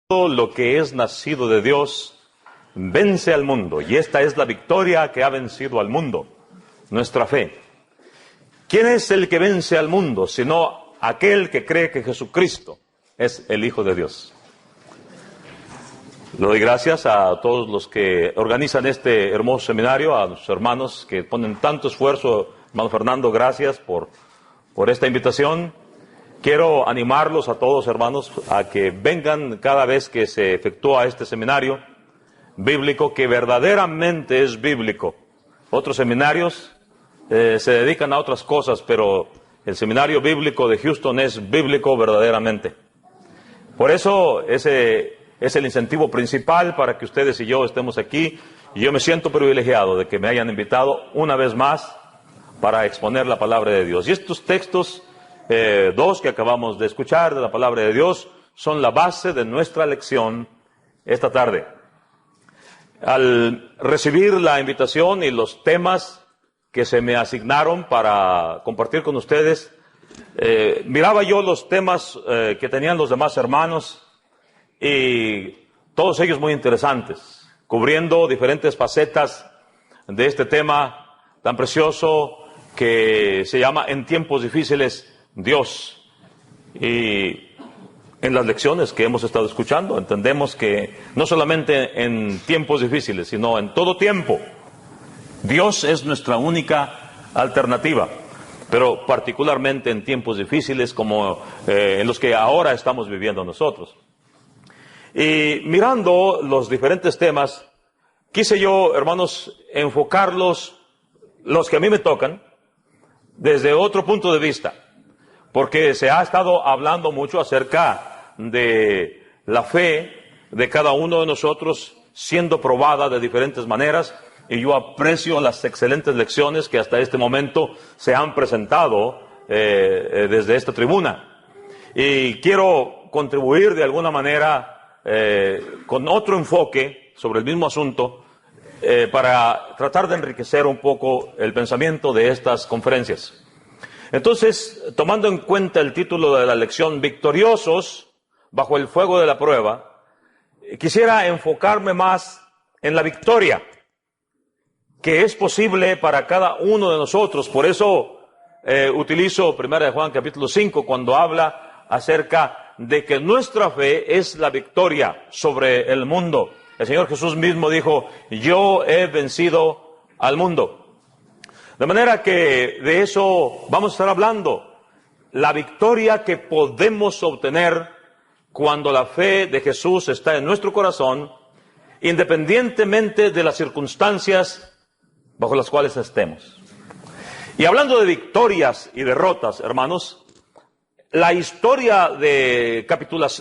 Todo lo que es nacido de Dios vence al mundo, y esta es la victoria que ha vencido al mundo, nuestra fe. ¿Quién es el que vence al mundo sino aquel que cree que Jesucristo es el Hijo de Dios? Le doy gracias a todos los que organizan este hermoso seminario, a los hermanos que ponen tanto esfuerzo. Hermano Fernando, gracias por esta invitación. Quiero animarlos a todos, hermanos, a que vengan cada vez que se efectúa este seminario bíblico, que verdaderamente es bíblico. Otros seminarios se dedican a otras cosas, pero el seminario bíblico de Houston es bíblico verdaderamente. Por eso ese es el incentivo principal para que ustedes y yo estemos aquí, y yo me siento privilegiado de que me hayan invitado una vez más para exponer la palabra de Dios. Y estos textos dos que acabamos de escuchar de la palabra de Dios son la base de nuestra lección esta tarde. Al recibir la invitación y los temas que se me asignaron para compartir con ustedes, miraba yo los temas que tenían los demás hermanos, y todos ellos muy interesantes, cubriendo diferentes facetas de este tema tan precioso que se llama En tiempos difíciles Dios. Y en las lecciones que hemos estado escuchando entendemos que no solamente en tiempos difíciles, sino en todo tiempo, Dios es nuestra única alternativa, pero particularmente en tiempos difíciles como en los que ahora estamos viviendo nosotros. Y mirando los diferentes temas, quise yo, hermanos, enfocarlos, los que a mí me tocan, desde otro punto de vista, porque se ha estado hablando mucho acerca de la fe de cada uno de nosotros siendo probada de diferentes maneras, y yo aprecio las excelentes lecciones que hasta este momento se han presentado desde esta tribuna. Y quiero contribuir de alguna manera con otro enfoque sobre el mismo asunto para tratar de enriquecer un poco el pensamiento de estas conferencias. Entonces, tomando en cuenta el título de la lección, Victoriosos bajo el fuego de la prueba, quisiera enfocarme más en la victoria que es posible para cada uno de nosotros. Por eso utilizo 1 Juan capítulo 5 cuando habla acerca de que nuestra fe es la victoria sobre el mundo. El Señor Jesús mismo dijo: yo he vencido al mundo. De manera que de eso vamos a estar hablando. La victoria que podemos obtener cuando la fe de Jesús está en nuestro corazón, independientemente de las circunstancias bajo las cuales estemos. Y hablando de victorias y derrotas, hermanos, la historia de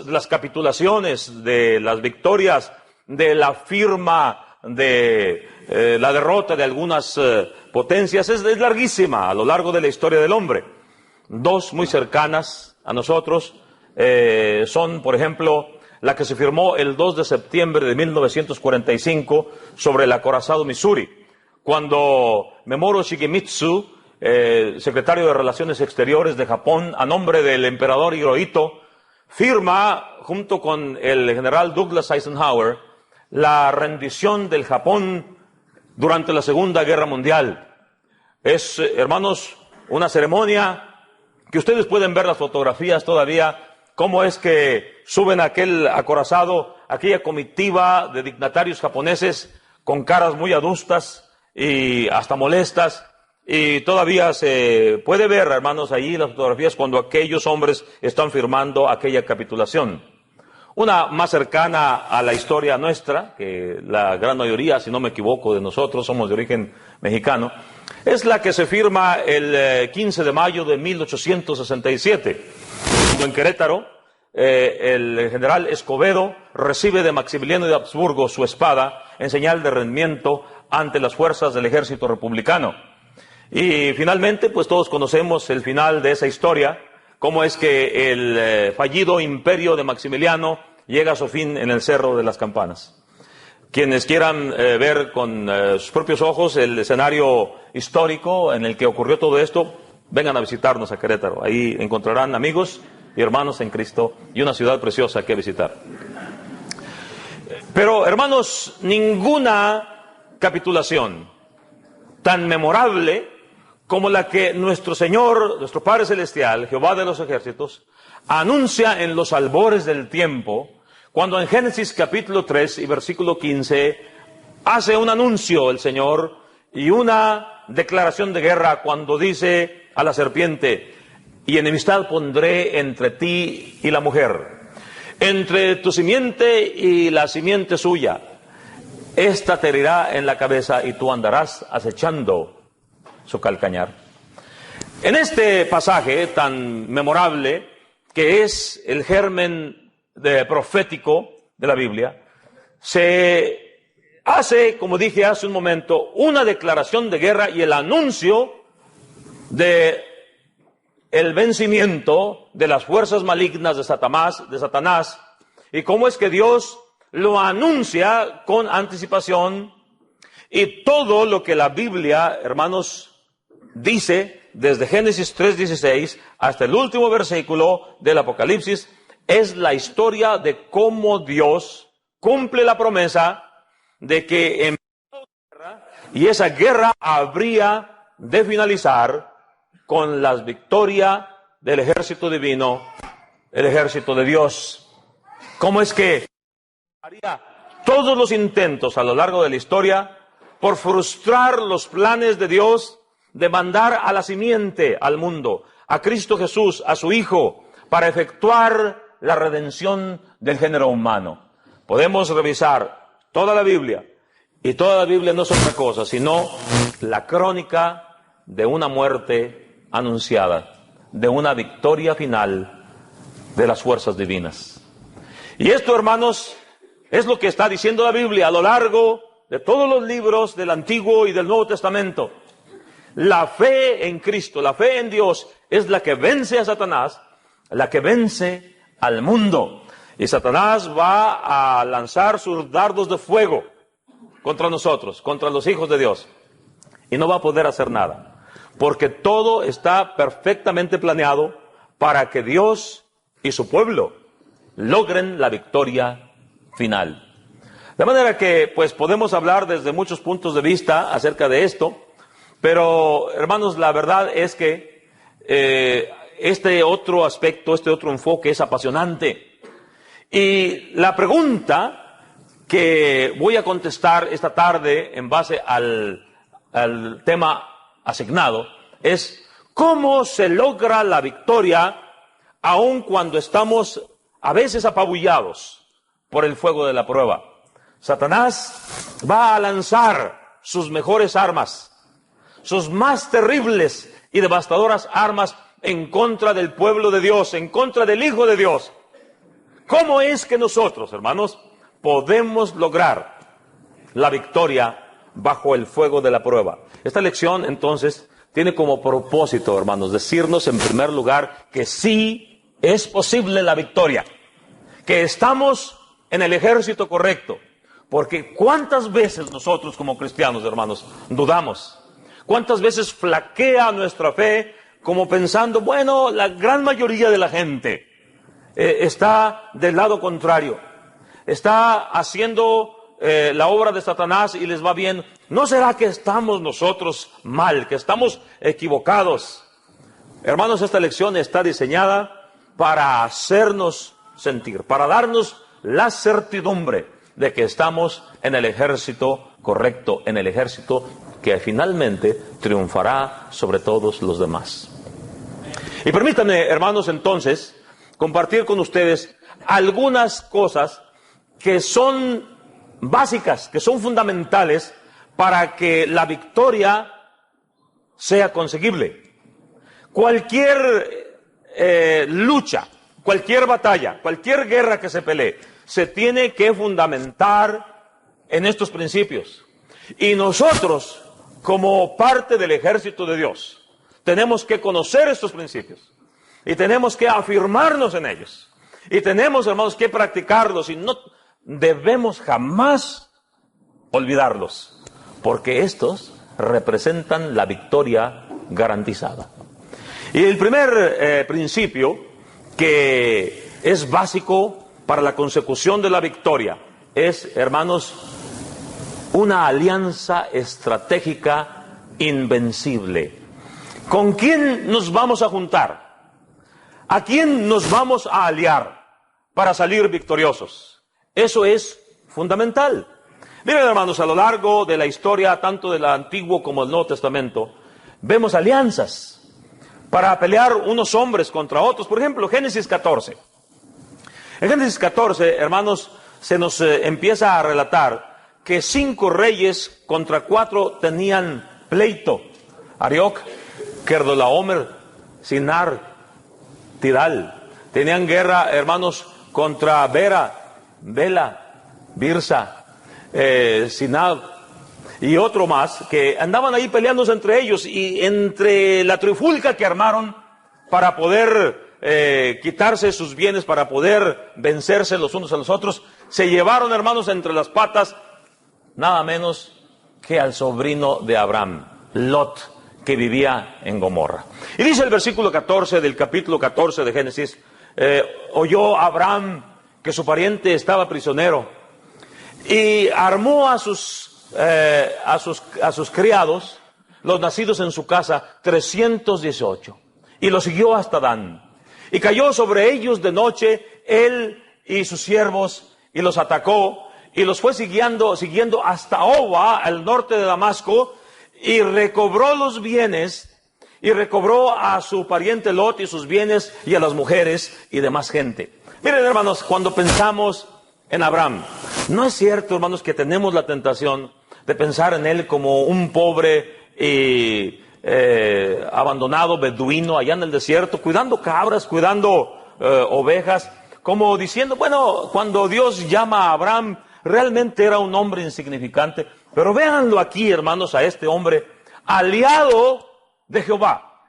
las capitulaciones, de las victorias, de la firma, de la derrota de algunas potencias es larguísima a lo largo de la historia del hombre. Dos muy cercanas a nosotros son, por ejemplo, la que se firmó el 2 de septiembre de 1945 sobre el acorazado Missouri, cuando Memoro Shigemitsu, secretario de Relaciones Exteriores de Japón, a nombre del emperador Hirohito, firma junto con el general Douglas Eisenhower la rendición del Japón durante la Segunda Guerra Mundial. Es, hermanos, una ceremonia que ustedes pueden ver las fotografías todavía, cómo es que suben aquel acorazado, aquella comitiva de dignatarios japoneses con caras muy adustas y hasta molestas, y todavía se puede ver, hermanos, allí las fotografías cuando aquellos hombres están firmando aquella capitulación. Una más cercana a la historia nuestra, que la gran mayoría, si no me equivoco, de nosotros somos de origen mexicano, es la que se firma el 15 de mayo de 1867. En Querétaro, el general Escobedo recibe de Maximiliano de Habsburgo su espada en señal de rendimiento ante las fuerzas del ejército republicano. Y finalmente, pues todos conocemos el final de esa historia, cómo es que el fallido imperio de Maximiliano llega a su fin en el Cerro de las Campanas. Quienes quieran ver con sus propios ojos el escenario histórico en el que ocurrió todo esto, vengan a visitarnos a Querétaro. Ahí encontrarán amigos y hermanos en Cristo y una ciudad preciosa que visitar. Pero, hermanos, ninguna capitulación tan memorable como la que nuestro Señor, nuestro Padre Celestial, Jehová de los ejércitos, anuncia en los albores del tiempo, cuando en Génesis capítulo 3 y versículo 15, hace un anuncio el Señor y una declaración de guerra cuando dice a la serpiente: y enemistad pondré entre ti y la mujer, entre tu simiente y la simiente suya. Esta te herirá en la cabeza y tú andarás acechando su calcañar. En este pasaje tan memorable, que es el germen profético de la Biblia, se hace, como dije hace un momento, una declaración de guerra y el anuncio de el vencimiento de las fuerzas malignas de Satanás, y cómo es que Dios lo anuncia con anticipación, y todo lo que la Biblia, hermanos, dice desde Génesis 3:16 hasta el último versículo del Apocalipsis es la historia de cómo Dios cumple la promesa de que en guerra, y esa guerra habría de finalizar con la victoria del ejército divino, el ejército de Dios. ¿Cómo es que haría todos los intentos a lo largo de la historia por frustrar los planes de Dios de mandar a la simiente al mundo, a Cristo Jesús, a su Hijo, para efectuar la redención del género humano? Podemos revisar toda la Biblia, y toda la Biblia no es otra cosa, sino la crónica de una muerte anunciada, de una victoria final de las fuerzas divinas. Y esto, hermanos, es lo que está diciendo la Biblia a lo largo de todos los libros del Antiguo y del Nuevo Testamento. La fe en Cristo, la fe en Dios, es la que vence a Satanás, la que vence al mundo. Y Satanás va a lanzar sus dardos de fuego contra nosotros, contra los hijos de Dios, y no va a poder hacer nada, porque todo está perfectamente planeado para que Dios y su pueblo logren la victoria final. De manera que, pues, podemos hablar desde muchos puntos de vista acerca de esto, pero, hermanos, la verdad es que este otro aspecto, este otro enfoque es apasionante. Y la pregunta que voy a contestar esta tarde en base al tema asignado es: ¿cómo se logra la victoria aun cuando estamos a veces apabullados por el fuego de la prueba? Satanás va a lanzar sus mejores armas, sus más terribles y devastadoras armas en contra del pueblo de Dios, en contra del Hijo de Dios. ¿Cómo es que nosotros, hermanos, podemos lograr la victoria bajo el fuego de la prueba? Esta lección, entonces, tiene como propósito, hermanos, decirnos en primer lugar que sí es posible la victoria, que estamos en el ejército correcto. Porque ¿cuántas veces nosotros como cristianos, hermanos, dudamos? ¿Cuántas veces flaquea nuestra fe como pensando, bueno, la gran mayoría de la gente está del lado contrario, está haciendo la obra de Satanás y les va bien? ¿No será que estamos nosotros mal, que estamos equivocados? Hermanos, esta lección está diseñada para hacernos sentir, para darnos la certidumbre de que estamos en el ejército correcto, en el ejército que finalmente triunfará sobre todos los demás. Y permítanme, hermanos, entonces, compartir con ustedes algunas cosas que son básicas, que son fundamentales para que la victoria sea conseguible. Cualquier lucha, cualquier batalla, cualquier guerra que se pelee, se tiene que fundamentar en estos principios. Y nosotros, como parte del ejército de Dios, tenemos que conocer estos principios y tenemos que afirmarnos en ellos. Y tenemos, hermanos, que practicarlos, y no debemos jamás olvidarlos, porque estos representan la victoria garantizada. Y el primer principio que es básico para la consecución de la victoria es, hermanos, una alianza estratégica invencible. ¿Con quién nos vamos a juntar? ¿A quién nos vamos a aliar para salir victoriosos? Eso es fundamental. Miren, hermanos, a lo largo de la historia, tanto del Antiguo como del Nuevo Testamento, vemos alianzas para pelear unos hombres contra otros. Por ejemplo, Génesis 14. En Génesis 14, hermanos, se nos empieza a relatar que 5 reyes contra 4 tenían pleito. Arioc, Kedorlaomer, Sinar, Tidal. Tenían guerra, hermanos, contra Bela, Birsa, Sinab y otro más, que andaban ahí peleándose entre ellos, y entre la trifulca que armaron para poder quitarse sus bienes, para poder vencerse los unos a los otros, se llevaron, hermanos, entre las patas nada menos que al sobrino de Abraham, Lot, que vivía en Gomorra. Y dice el versículo 14 del capítulo 14 de Génesis: oyó Abraham que su pariente estaba prisionero, y armó a sus criados, los nacidos en su casa, 318, y los siguió hasta Dan. Y cayó sobre ellos de noche, él y sus siervos, y los atacó, y los fue siguiendo hasta Oba, al norte de Damasco, y recobró los bienes, y recobró a su pariente Lot y sus bienes, y a las mujeres y demás gente. Miren, hermanos, cuando pensamos en Abraham, no es cierto, hermanos, que tenemos la tentación de pensar en él como un pobre y abandonado beduino allá en el desierto, cuidando cabras, cuidando ovejas, como diciendo, bueno, cuando Dios llama a Abraham, realmente era un hombre insignificante. Pero véanlo aquí, hermanos, a este hombre, aliado de Jehová.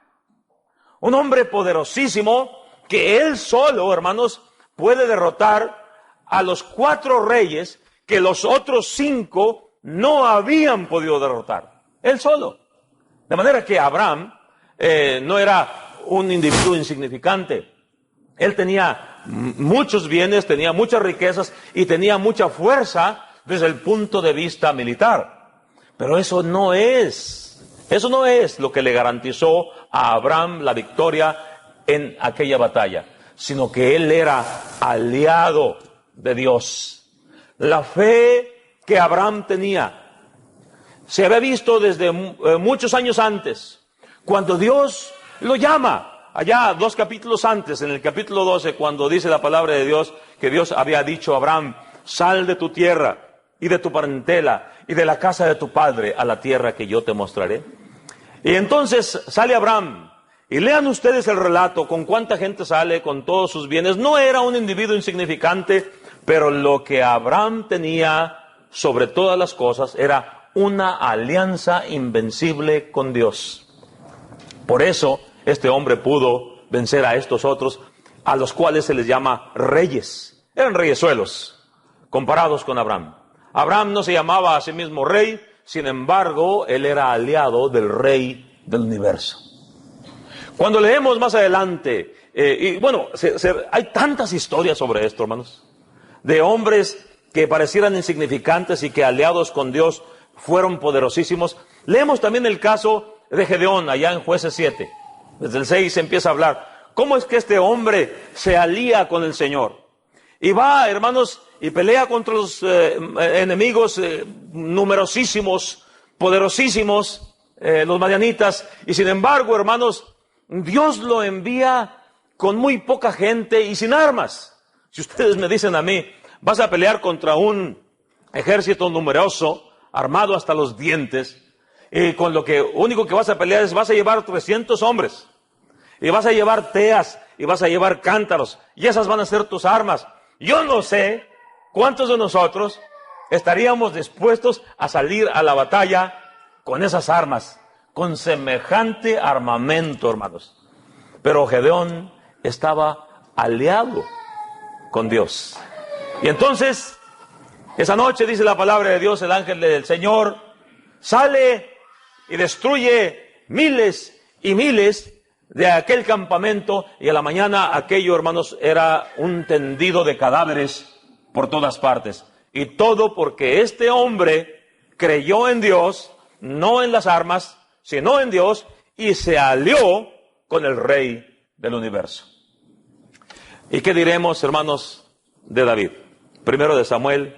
Un hombre poderosísimo, que él solo, hermanos, puede derrotar a los 4 reyes que los otros 5 no habían podido derrotar. Él solo. De manera que Abraham no era un individuo insignificante. Él tenía muchos bienes, tenía muchas riquezas y tenía mucha fuerza desde el punto de vista militar. Pero eso no es lo que le garantizó a Abraham la victoria en aquella batalla, sino que él era aliado de Dios. La fe que Abraham tenía se había visto desde muchos años antes, cuando Dios lo llama. Allá 2 capítulos antes, en el capítulo 12, cuando dice la palabra de Dios, que Dios había dicho a Abraham: sal de tu tierra y de tu parentela y de la casa de tu padre a la tierra que yo te mostraré. Y entonces sale Abraham, y lean ustedes el relato, con cuánta gente sale, con todos sus bienes. No era un individuo insignificante, pero lo que Abraham tenía sobre todas las cosas era una alianza invencible con Dios. Por eso este hombre pudo vencer a estos otros, a los cuales se les llama reyes. Eran reyesuelos comparados con Abraham. Abraham no se llamaba a sí mismo rey, sin embargo, él era aliado del rey del universo. Cuando leemos más adelante, hay tantas historias sobre esto, hermanos, de hombres que parecieran insignificantes y que aliados con Dios fueron poderosísimos. Leemos también el caso de Gedeón, allá en Jueces 7. Desde el 6 se empieza a hablar. ¿Cómo es que este hombre se alía con el Señor? Y va, hermanos, y pelea contra los enemigos numerosísimos, poderosísimos, los madianitas. Y sin embargo, hermanos, Dios lo envía con muy poca gente y sin armas. Si ustedes me dicen a mí, vas a pelear contra un ejército numeroso, armado hasta los dientes, y con lo que único que vas a pelear es, vas a llevar 300 hombres, y vas a llevar teas, y vas a llevar cántaros, y esas van a ser tus armas. Yo no sé cuántos de nosotros estaríamos dispuestos a salir a la batalla con esas armas, con semejante armamento, hermanos. Pero Gedeón estaba aliado con Dios. Y entonces, esa noche, dice la palabra de Dios, el ángel del Señor sale y destruye miles y miles de aquel campamento, y a la mañana aquello, hermanos, era un tendido de cadáveres por todas partes. Y todo porque este hombre creyó en Dios, no en las armas, sino en Dios, y se alió con el Rey del universo. ¿Y qué diremos, hermanos, de David? Primero de Samuel,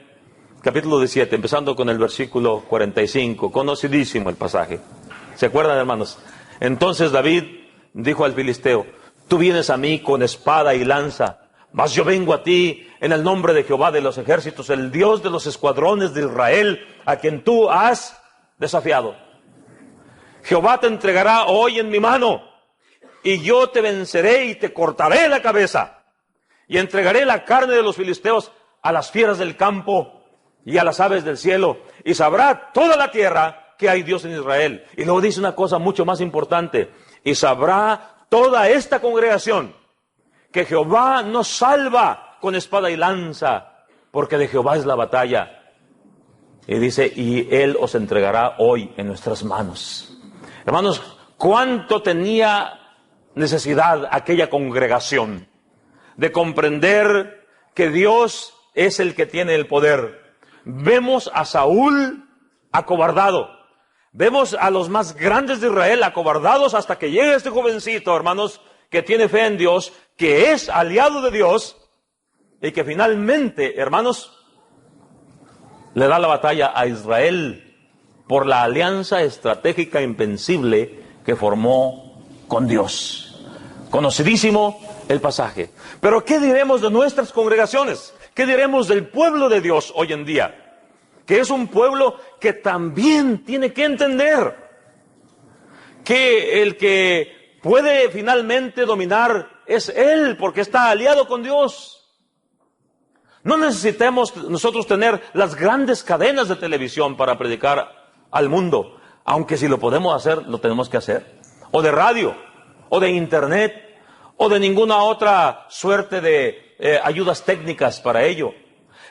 capítulo 17, empezando con el versículo 45, conocidísimo el pasaje. ¿Se acuerdan, hermanos? Entonces David dijo al filisteo: tú vienes a mí con espada y lanza, mas yo vengo a ti en el nombre de Jehová de los ejércitos, el Dios de los escuadrones de Israel, a quien tú has desafiado. Jehová te entregará hoy en mi mano, y yo te venceré y te cortaré la cabeza, y entregaré la carne de los filisteos a las fieras del campo y a las aves del cielo, y sabrá toda la tierra que hay Dios en Israel. Y luego dice una cosa mucho más importante: y sabrá toda esta congregación que Jehová nos salva con espada y lanza, porque de Jehová es la batalla. Y dice: y Él os entregará hoy en nuestras manos. Hermanos, ¿cuánto tenía necesidad aquella congregación de comprender que Dios es el que tiene el poder? Vemos a Saúl acobardado. Vemos a los más grandes de Israel acobardados hasta que llega este jovencito, hermanos, que tiene fe en Dios, que es aliado de Dios y que finalmente, hermanos, le da la batalla a Israel por la alianza estratégica invencible que formó con Dios. Conocidísimo el pasaje. Pero ¿qué diremos de nuestras congregaciones? ¿Qué diremos del pueblo de Dios hoy en día? Que es un pueblo que también tiene que entender que el que puede finalmente dominar es Él, porque está aliado con Dios. No necesitamos nosotros tener las grandes cadenas de televisión para predicar al mundo, aunque si lo podemos hacer, lo tenemos que hacer. O de radio, o de internet, o de ninguna otra suerte de ayudas técnicas para ello.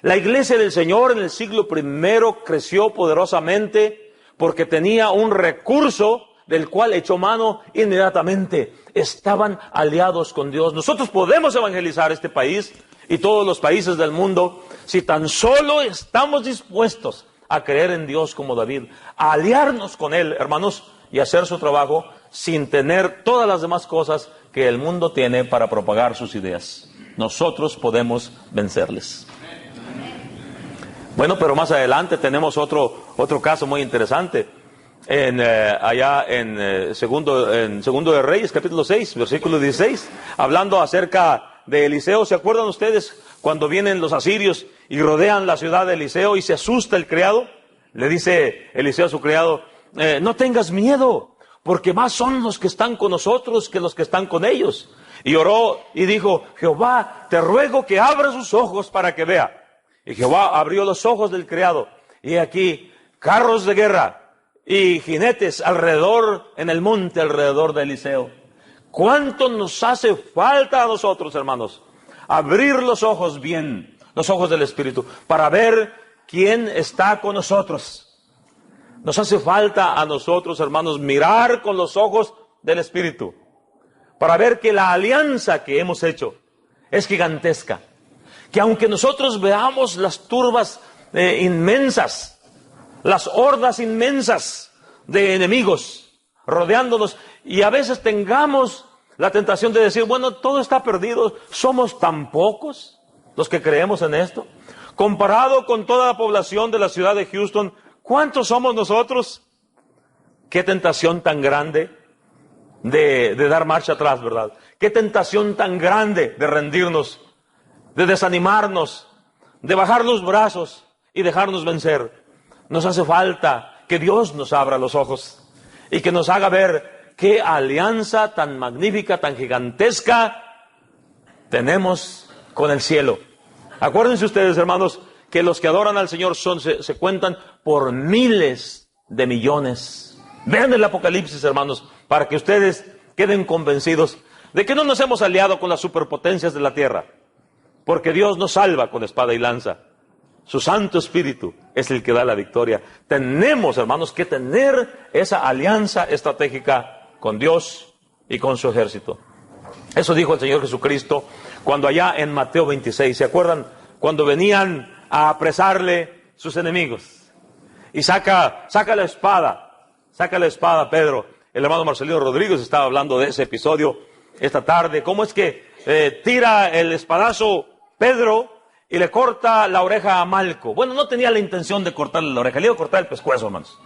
La iglesia del Señor en el siglo I creció poderosamente porque tenía un recurso del cual echó mano inmediatamente. Estaban aliados con Dios. Nosotros podemos evangelizar este país y todos los países del mundo si tan solo estamos dispuestos a creer en Dios como David, a aliarnos con Él, hermanos, y hacer su trabajo sin tener todas las demás cosas que el mundo tiene para propagar sus ideas. Nosotros podemos vencerles. Bueno, pero más adelante tenemos otro caso muy interesante. Allá en segundo de Reyes, capítulo 6, versículo 16, hablando acerca de Eliseo. ¿Se acuerdan ustedes cuando vienen los asirios y rodean la ciudad de Eliseo y se asusta el criado? Le dice Eliseo a su criado: no tengas miedo, porque más son los que están con nosotros que los que están con ellos. Y oró y dijo: Jehová, te ruego que abra sus ojos para que vea. Y Jehová abrió los ojos del criado, y aquí carros de guerra y jinetes alrededor, en el monte alrededor de Eliseo. ¿Cuánto nos hace falta a nosotros, hermanos, abrir los ojos bien, los ojos del Espíritu, para ver quién está con nosotros? Nos hace falta a nosotros, hermanos, mirar con los ojos del Espíritu, para ver que la alianza que hemos hecho es gigantesca. Que aunque nosotros veamos las turbas inmensas, las hordas inmensas de enemigos rodeándonos, y a veces tengamos la tentación de decir: bueno, todo está perdido, somos tan pocos los que creemos en esto. Comparado con toda la población de la ciudad de Houston, ¿cuántos somos nosotros? Qué tentación tan grande de dar marcha atrás, ¿verdad? Qué tentación tan grande de rendirnos, de desanimarnos, de bajar los brazos y dejarnos vencer. Nos hace falta que Dios nos abra los ojos y que nos haga ver qué alianza tan magnífica, tan gigantesca tenemos con el cielo. Acuérdense ustedes, hermanos, que los que adoran al Señor se cuentan por miles de millones. Vean el Apocalipsis, hermanos, para que ustedes queden convencidos de que no nos hemos aliado con las superpotencias de la tierra, porque Dios nos salva con espada y lanza. Su Santo Espíritu es el que da la victoria. Tenemos, hermanos, que tener esa alianza estratégica con Dios y con su ejército. Eso dijo el Señor Jesucristo cuando allá en Mateo 26, ¿se acuerdan? Cuando venían a apresarle sus enemigos. Y saca la espada Pedro. El hermano Marcelino Rodríguez estaba hablando de ese episodio esta tarde. ¿Cómo es que tira el espadazo Pedro y le corta la oreja a Malco? Bueno, no tenía la intención de cortarle la oreja, le iba a cortar el pescuezo, hermanos.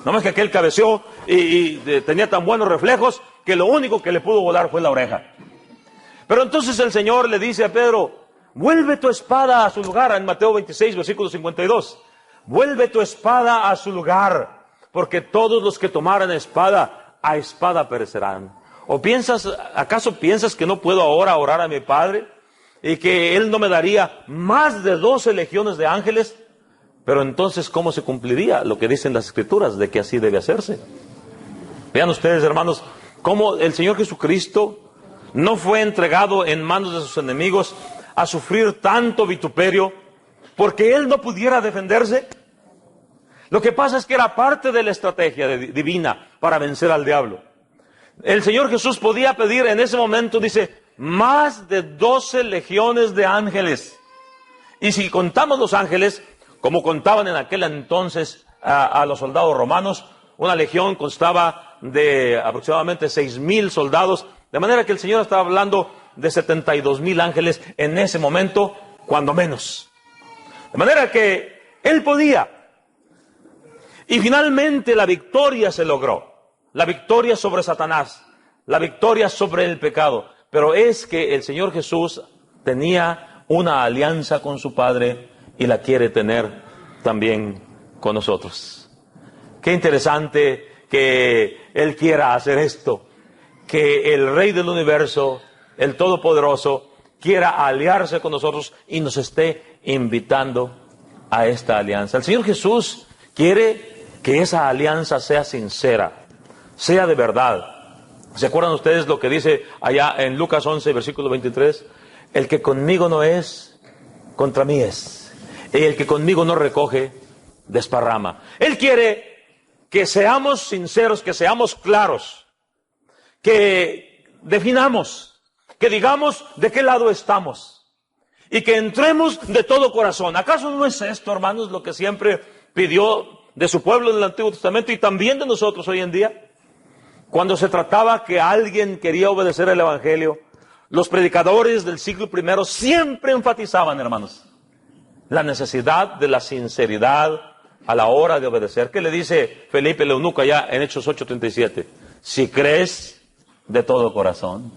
Nomás que aquel cabeceó y tenía tan buenos reflejos que lo único que le pudo volar fue la oreja. Pero entonces el Señor le dice a Pedro, vuelve tu espada a su lugar, en Mateo 26, versículo 52. Vuelve tu espada a su lugar, porque todos los que tomaran espada, a espada perecerán. ¿Acaso piensas que no puedo ahora orar a mi Padre y que Él no me daría más de 12 legiones de ángeles? Pero entonces, ¿cómo se cumpliría lo que dicen las Escrituras de que así debe hacerse? Vean ustedes, hermanos, cómo el Señor Jesucristo no fue entregado en manos de sus enemigos a sufrir tanto vituperio porque Él no pudiera defenderse. Lo que pasa es que era parte de la estrategia divina para vencer al diablo. El Señor Jesús podía pedir en ese momento, dice, más de 12 legiones de ángeles. Y si contamos los ángeles, como contaban en aquel entonces a los soldados romanos, una legión constaba de aproximadamente 6,000 soldados, de manera que el Señor estaba hablando de 72,000 ángeles en ese momento, cuando menos. De manera que Él podía. Y finalmente la victoria se logró. La victoria sobre Satanás, la victoria sobre el pecado. Pero es que el Señor Jesús tenía una alianza con su Padre y la quiere tener también con nosotros. Qué interesante que Él quiera hacer esto, que el Rey del Universo, el Todopoderoso, quiera aliarse con nosotros y nos esté invitando a esta alianza. El Señor Jesús quiere que esa alianza sea sincera, sea de verdad. ¿Se acuerdan ustedes lo que dice allá en Lucas 11, versículo 23? El que conmigo no es, contra mí es. Y el que conmigo no recoge, desparrama. Él quiere que seamos sinceros, que seamos claros, que definamos, que digamos de qué lado estamos y que entremos de todo corazón. ¿Acaso no es esto, hermanos, lo que siempre pidió de su pueblo en el Antiguo Testamento y también de nosotros hoy en día? Cuando se trataba que alguien quería obedecer el Evangelio, los predicadores del siglo I siempre enfatizaban, hermanos, la necesidad de la sinceridad a la hora de obedecer. ¿Qué le dice Felipe el eunuco allá en Hechos 8:37? Si crees de todo corazón.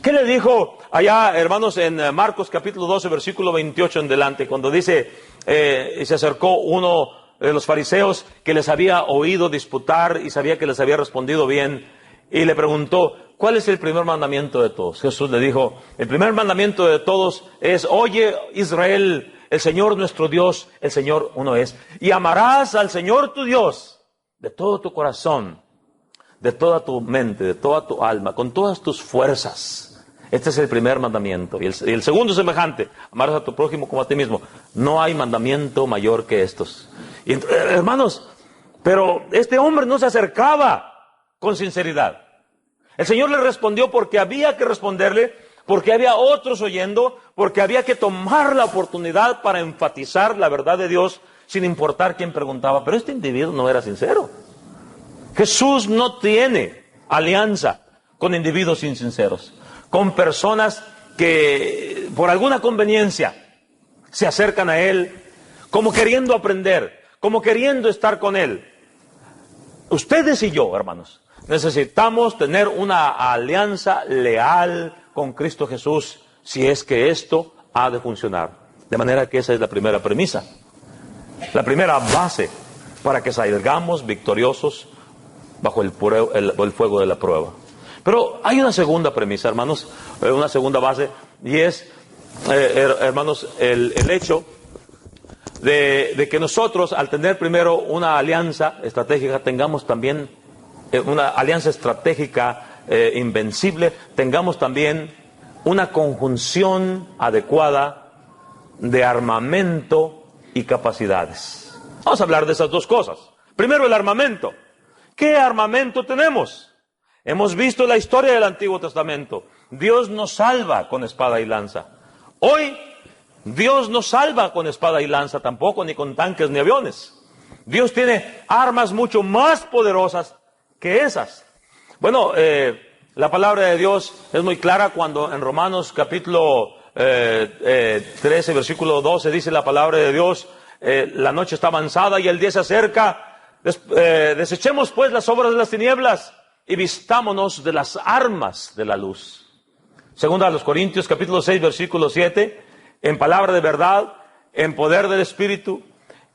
¿Qué le dijo allá, hermanos, en Marcos capítulo 12, versículo 28 en delante, cuando dice, y se acercó uno de los fariseos que les había oído disputar y sabía que les había respondido bien, y le preguntó, ¿cuál es el primer mandamiento de todos? Jesús le dijo, el primer mandamiento de todos es, oye Israel, el Señor nuestro Dios, el Señor uno es, y amarás al Señor tu Dios de todo tu corazón, de toda tu mente, de toda tu alma, con todas tus fuerzas. Este es el primer mandamiento. Y el segundo es semejante, amarás a tu prójimo como a ti mismo. No hay mandamiento mayor que estos. Y, hermanos, pero este hombre no se acercaba con sinceridad. El Señor le respondió porque había que responderle, porque había otros oyendo, porque había que tomar la oportunidad para enfatizar la verdad de Dios sin importar quién preguntaba. Pero este individuo no era sincero. Jesús no tiene alianza con individuos insinceros, con personas que por alguna conveniencia se acercan a Él como queriendo aprender, como queriendo estar con Él. Ustedes y yo, hermanos, necesitamos tener una alianza leal con Cristo Jesús si es que esto ha de funcionar. De manera que esa es la primera premisa, la primera base para que salgamos victoriosos bajo el fuego de la prueba. Pero hay una segunda premisa, hermanos, una segunda base, y es, hermanos, el hecho de que nosotros, al tener primero una alianza estratégica, tengamos también una alianza estratégica invencible, tengamos también una conjunción adecuada de armamento y capacidades. Vamos a hablar de esas dos cosas. Primero, el armamento. ¿Qué armamento tenemos? Hemos visto la historia del Antiguo Testamento. Dios nos salva con espada y lanza. Hoy Dios no salva con espada y lanza tampoco, ni con tanques ni aviones. Dios tiene armas mucho más poderosas que esas. Bueno, la palabra de Dios es muy clara cuando en Romanos capítulo 13, versículo 12, dice la palabra de Dios, la noche está avanzada y el día se acerca, desechemos pues las obras de las tinieblas y vistámonos de las armas de la luz. Segunda a los Corintios capítulo 6, versículo 7, en palabra de verdad, en poder del Espíritu,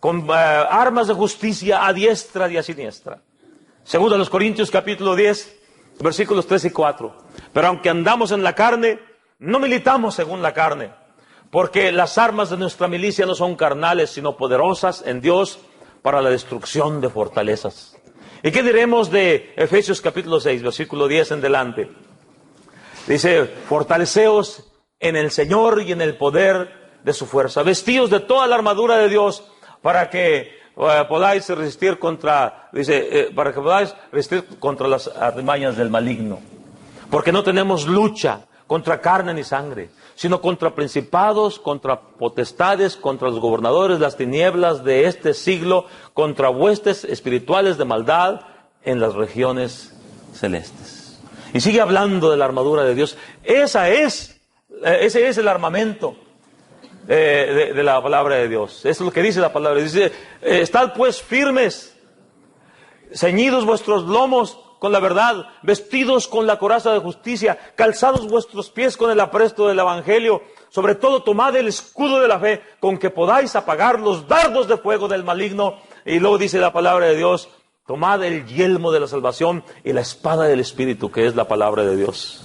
con armas de justicia a diestra y a siniestra. Segunda a los Corintios capítulo 10, versículos 3 y 4. Pero aunque andamos en la carne, no militamos según la carne, porque las armas de nuestra milicia no son carnales, sino poderosas en Dios para la destrucción de fortalezas. ¿Y qué diremos de Efesios capítulo 6, versículo 10 en delante? Dice, fortaleceos en el Señor y en el poder de su fuerza, vestidos de toda la armadura de Dios, para que podáis resistir contra, para que podáis resistir contra las artimañas del maligno. Porque no tenemos lucha contra carne ni sangre, sino contra principados, contra potestades, contra los gobernadores de las tinieblas de este siglo, contra huestes espirituales de maldad en las regiones celestes. Y sigue hablando de la armadura de Dios. Ese es el armamento de la palabra de Dios. Eso es lo que dice la palabra. Dice, estad pues firmes, ceñidos vuestros lomos con la verdad, vestidos con la coraza de justicia, calzados vuestros pies con el apresto del evangelio, sobre todo tomad el escudo de la fe, con que podáis apagar los dardos de fuego del maligno. Y luego dice la palabra de Dios, tomad el yelmo de la salvación y la espada del Espíritu, que es la palabra de Dios.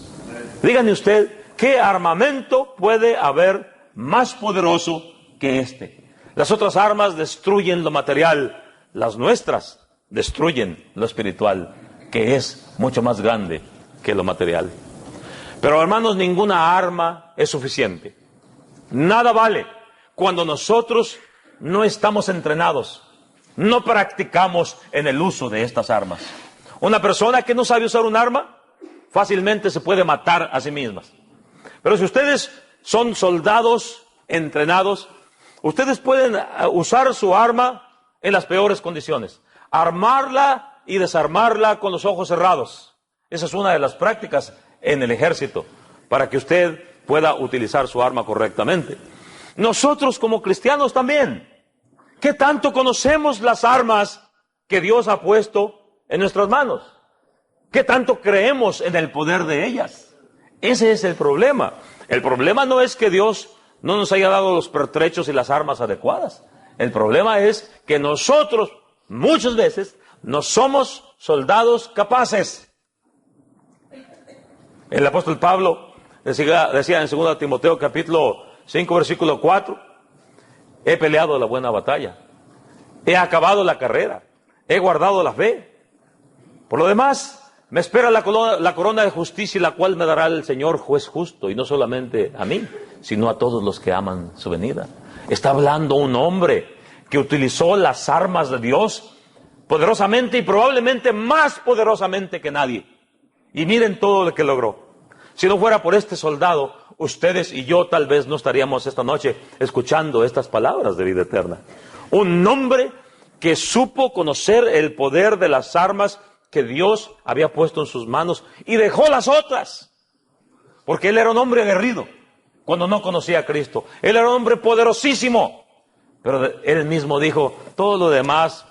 Dígame usted, ¿qué armamento puede haber más poderoso que este? Las otras armas destruyen lo material, las nuestras destruyen lo espiritual, que es mucho más grande que lo material. Pero hermanos, ninguna arma es suficiente. Nada vale cuando nosotros no estamos entrenados, no practicamos en el uso de estas armas. Una persona que no sabe usar un arma, fácilmente se puede matar a sí misma. Pero si ustedes son soldados entrenados, ustedes pueden usar su arma en las peores condiciones, armarla y desarmarla con los ojos cerrados. Esa es una de las prácticas en el ejército, para que usted pueda utilizar su arma correctamente. Nosotros como cristianos también, ¿qué tanto conocemos las armas que Dios ha puesto en nuestras manos? ¿Qué tanto creemos en el poder de ellas? Ese es el problema. El problema no es que Dios no nos haya dado los pertrechos y las armas adecuadas. El problema es que nosotros, muchas veces, no somos soldados capaces. El apóstol Pablo decía en 2 Timoteo capítulo 5 versículo 4, he peleado la buena batalla, he acabado la carrera, he guardado la fe. Por lo demás, me espera la corona de justicia, la cual me dará el Señor juez justo, y no solamente a mí, sino a todos los que aman su venida. Está hablando un hombre que utilizó las armas de Dios poderosamente y probablemente más poderosamente que nadie. Y miren todo lo que logró. Si no fuera por este soldado, ustedes y yo tal vez no estaríamos esta noche escuchando estas palabras de vida eterna. Un hombre que supo conocer el poder de las armas que Dios había puesto en sus manos y dejó las otras. Porque él era un hombre aguerrido cuando no conocía a Cristo. Él era un hombre poderosísimo. Pero él mismo dijo, todo lo demás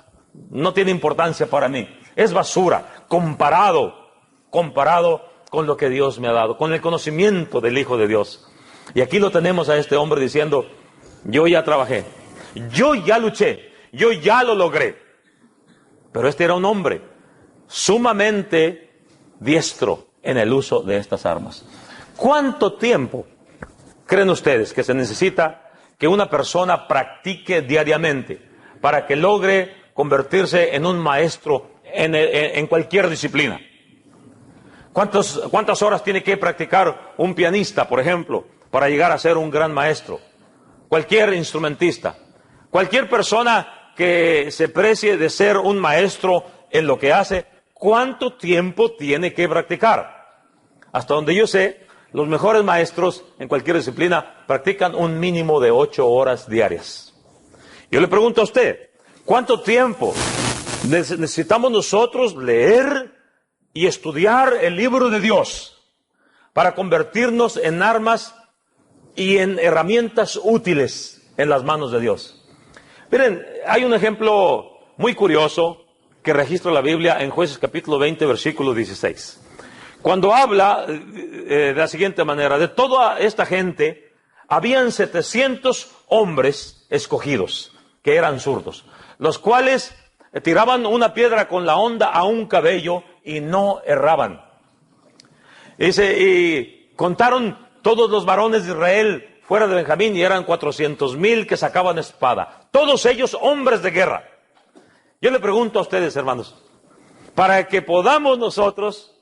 no tiene importancia para mí. Es basura comparado con lo que Dios me ha dado, con el conocimiento del Hijo de Dios. Y aquí lo tenemos a este hombre diciendo, yo ya trabajé, yo ya luché, yo ya lo logré. Pero este era un hombre sumamente diestro en el uso de estas armas. ¿Cuánto tiempo creen ustedes que se necesita que una persona practique diariamente para que logre convertirse en un maestro en cualquier disciplina? ¿Cuántas horas tiene que practicar un pianista, por ejemplo, para llegar a ser un gran maestro? Cualquier instrumentista, cualquier persona que se precie de ser un maestro en lo que hace, ¿cuánto tiempo tiene que practicar? Hasta donde yo sé, los mejores maestros en cualquier disciplina practican un mínimo de 8 horas diarias. Yo le pregunto a usted, ¿cuánto tiempo necesitamos nosotros leer y estudiar el libro de Dios para convertirnos en armas y en herramientas útiles en las manos de Dios? Miren, hay un ejemplo muy curioso que registra la Biblia en Jueces capítulo 20, versículo 16. Cuando habla de la siguiente manera: de toda esta gente, habían 700 hombres escogidos, que eran zurdos, los cuales tiraban una piedra con la honda a un cabello y no erraban. Dice, y contaron todos los varones de Israel fuera de Benjamín, y eran 400,000 que sacaban espada, todos ellos hombres de guerra. Yo le pregunto a ustedes, hermanos, para que podamos nosotros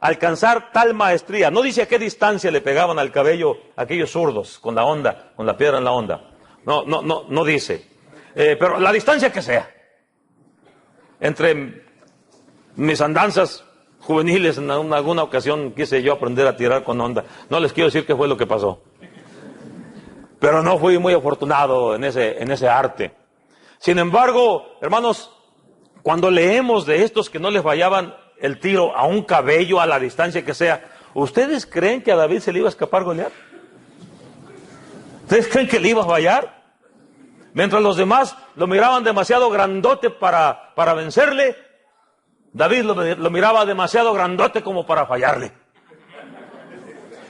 alcanzar tal maestría, no dice a qué distancia le pegaban al cabello aquellos zurdos con la honda, con la piedra en la honda, no dice, pero la distancia que sea. Entre mis andanzas juveniles, en alguna ocasión quise yo aprender a tirar con honda. No les quiero decir qué fue lo que pasó, pero no fui muy afortunado en ese arte. Sin embargo, hermanos, cuando leemos de estos que no les fallaban el tiro a un cabello, a la distancia que sea, ¿ustedes creen que a David se le iba a escapar Goliat? ¿Ustedes creen que le iba a fallar? Mientras los demás lo miraban demasiado grandote para vencerle, David lo miraba demasiado grandote como para fallarle.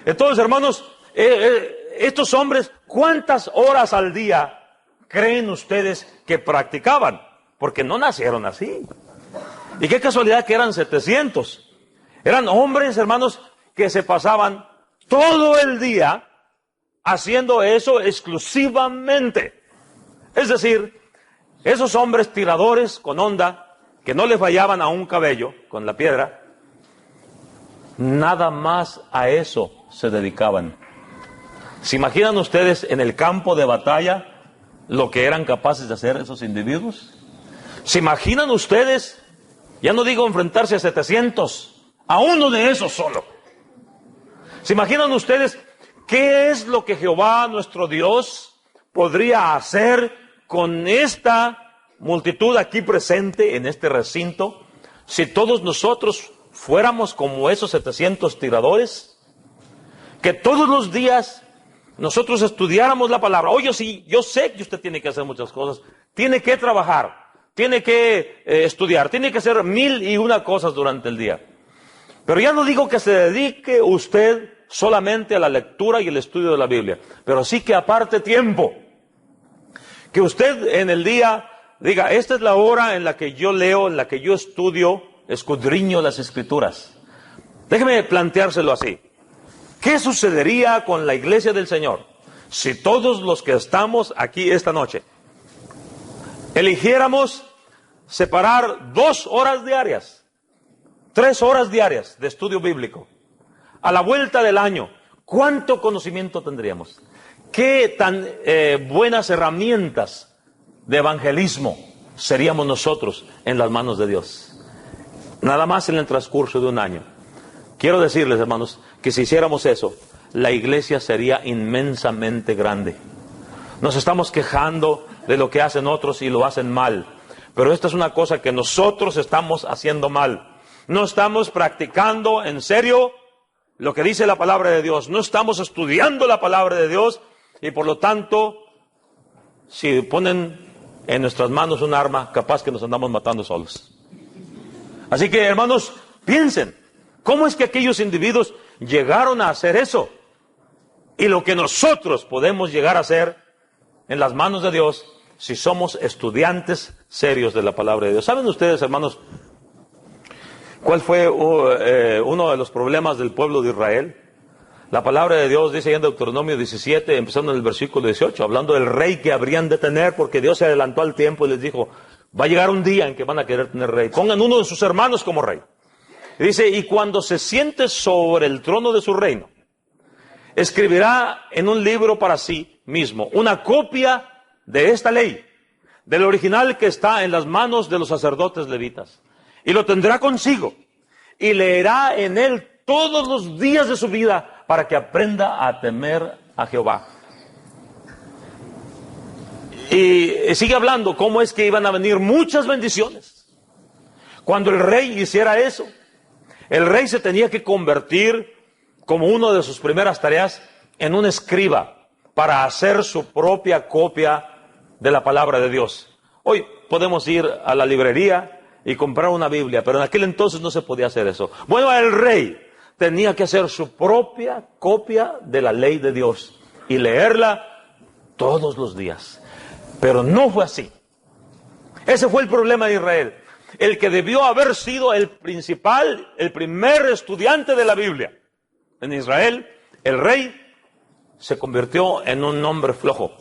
Entonces, hermanos, estos hombres, ¿cuántas horas al día creen ustedes que practicaban? Porque no nacieron así. Y qué casualidad que eran 700. Eran hombres, hermanos, que se pasaban todo el día haciendo eso exclusivamente. Es decir, esos hombres tiradores con honda, que no le fallaban a un cabello con la piedra, nada más a eso se dedicaban. ¿Se imaginan ustedes en el campo de batalla lo que eran capaces de hacer esos individuos? ¿Se imaginan ustedes, ya no digo enfrentarse a 700, a uno de esos solo? ¿Se imaginan ustedes qué es lo que Jehová nuestro Dios podría hacer con esta multitud aquí presente en este recinto si todos nosotros fuéramos como esos 700 tiradores? Que todos los días nosotros estudiáramos la palabra. Oye, sí, yo sé que usted tiene que hacer muchas cosas, tiene que trabajar, tiene que estudiar, tiene que hacer 1001 cosas durante el día. Pero ya no digo que se dedique usted solamente a la lectura y el estudio de la Biblia, pero sí que aparte tiempo. Que usted en el día diga, esta es la hora en la que yo leo, en la que yo estudio, escudriño las Escrituras. Déjeme planteárselo así. ¿Qué sucedería con la iglesia del Señor si todos los que estamos aquí esta noche eligiéramos separar 2 horas diarias, 3 horas diarias de estudio bíblico? A la vuelta del año, ¿cuánto conocimiento tendríamos? ¿Qué tan buenas herramientas de evangelismo seríamos nosotros en las manos de Dios? Nada más en el transcurso de un año. Quiero decirles, hermanos, que si hiciéramos eso, la iglesia sería inmensamente grande. Nos estamos quejando de lo que hacen otros y lo hacen mal, pero esta es una cosa que nosotros estamos haciendo mal. No estamos practicando en serio lo que dice la palabra de Dios, no estamos estudiando la palabra de Dios, y por lo tanto, si ponen en nuestras manos un arma, capaz que nos andamos matando solos. Así que, hermanos, piensen, ¿cómo es que aquellos individuos llegaron a hacer eso? Y lo que nosotros podemos llegar a hacer en las manos de Dios si somos estudiantes serios de la palabra de Dios. ¿Saben ustedes, hermanos, cuál fue uno de los problemas del pueblo de Israel? La palabra de Dios dice en Deuteronomio 17, empezando en el versículo 18, hablando del rey que habrían de tener, porque Dios se adelantó al tiempo y les dijo, va a llegar un día en que van a querer tener rey. Pongan uno de sus hermanos como rey. Y dice, y cuando se siente sobre el trono de su reino, escribirá en un libro para sí mismo una copia de esta ley, del original que está en las manos de los sacerdotes levitas, y lo tendrá consigo, y leerá en él todos los días de su vida para que aprenda a temer a Jehová. Y sigue hablando cómo es que iban a venir muchas bendiciones. Cuando el rey hiciera eso, el rey se tenía que convertir, como una de sus primeras tareas, en un escriba para hacer su propia copia de la palabra de Dios. Hoy podemos ir a la librería y comprar una Biblia, pero en aquel entonces no se podía hacer eso. Bueno, el rey tenía que hacer su propia copia de la ley de Dios y leerla todos los días. Pero no fue así. Ese fue el problema de Israel. El que debió haber sido el principal, el primer estudiante de la Biblia en Israel, el rey, se convirtió en un hombre flojo,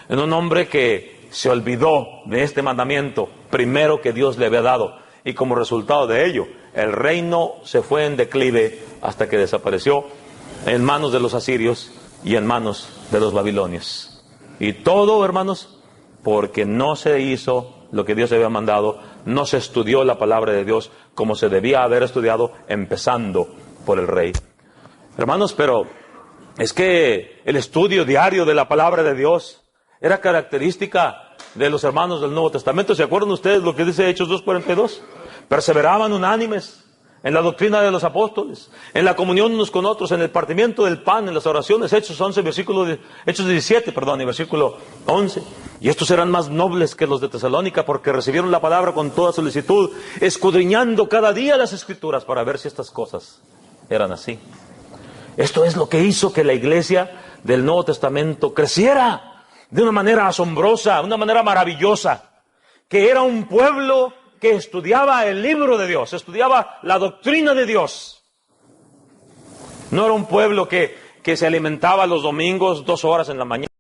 en un hombre que se olvidó de este mandamiento primero que Dios le había dado. Y como resultado de ello, el reino se fue en declive hasta que desapareció en manos de los asirios y en manos de los babilonios. Y todo, hermanos, porque no se hizo lo que Dios había mandado, no se estudió la palabra de Dios como se debía haber estudiado, empezando por el rey. Hermanos, pero es que el estudio diario de la palabra de Dios era característica de los hermanos del Nuevo Testamento. ¿Se acuerdan ustedes lo que dice Hechos 2:42? Perseveraban unánimes en la doctrina de los apóstoles, en la comunión unos con otros, en el partimiento del pan, en las oraciones. Hechos 17, y versículo 11. Y estos eran más nobles que los de Tesalónica, porque recibieron la palabra con toda solicitud, escudriñando cada día las Escrituras para ver si estas cosas eran así. Esto es lo que hizo que la iglesia del Nuevo Testamento creciera de una manera asombrosa, de una manera maravillosa, que era un pueblo que estudiaba el libro de Dios, estudiaba la doctrina de Dios. No era un pueblo que se alimentaba los domingos 2 horas en la mañana